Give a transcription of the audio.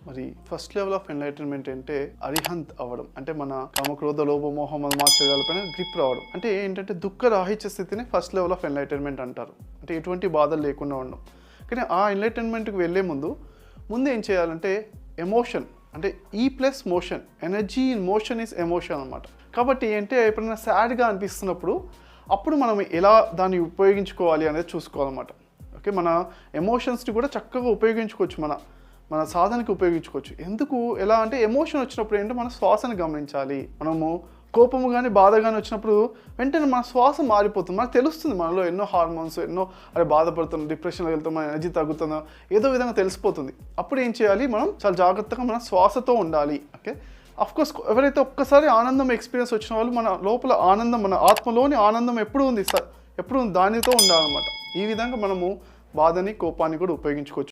మరి first level of enlightenment అంటే అరిహంత్ అవ్వడం, అంటే మన కామక్రోధ లోభ మోహ మాత్సర్యాలపైన గ్రిప్ రావడం. అంటే ఏంటంటే దుఃఖ రాహిత్య స్థితిని ఫస్ట్ లెవెల్ ఆఫ్ ఎన్లైటన్మెంట్ అంటారు. అంటే ఎటువంటి బాధలు లేకుండా ఉండడం. కానీ ఆ ఎన్లైటన్మెంట్కి వెళ్ళే ముందు ఏం చేయాలంటే ఎమోషన్, అంటే ఈ plus motion, energy in motion is emotion అనమాట. కాబట్టి ఏంటంటే ఎప్పుడైనా సాడ్గా అనిపిస్తున్నప్పుడు అప్పుడు మనం ఎలా దాన్ని ఉపయోగించుకోవాలి అనేది చూసుకోవాలన్నమాట. ఓకే, మన ఎమోషన్స్ని కూడా చక్కగా ఉపయోగించుకోవచ్చు, మన సాధనకి ఉపయోగించుకోవచ్చు. ఎందుకు ఎలా అంటే ఎమోషన్ వచ్చినప్పుడు ఏంటంటే మన శ్వాసను గమనించాలి. మనము కోపము కానీ బాధ కానీ వచ్చినప్పుడు వెంటనే మన శ్వాస మారిపోతుంది. మనకు తెలుస్తుంది మనలో ఎన్నో హార్మోన్స్, ఎన్నో అరే బాధపడుతున్నాం, డిప్రెషన్లో వెళ్తాం, మన ఎనర్జీ తగ్గుతుందో ఏదో విధంగా తెలిసిపోతుంది. అప్పుడు ఏం చేయాలి, మనం చాలా జాగ్రత్తగా మన శ్వాసతో ఉండాలి. ఓకే, అఫ్కోర్స్ ఎవరైతే ఒక్కసారి ఆనందం ఎక్స్పీరియన్స్ వచ్చిన వాళ్ళు మన లోపల ఆనందం, మన ఆత్మలోని ఆనందం ఎప్పుడు ఉంది దానితో ఉండాలన్నమాట. ఈ విధంగా మనము బాధని కోపాన్ని కూడా ఉపయోగించుకోవచ్చు.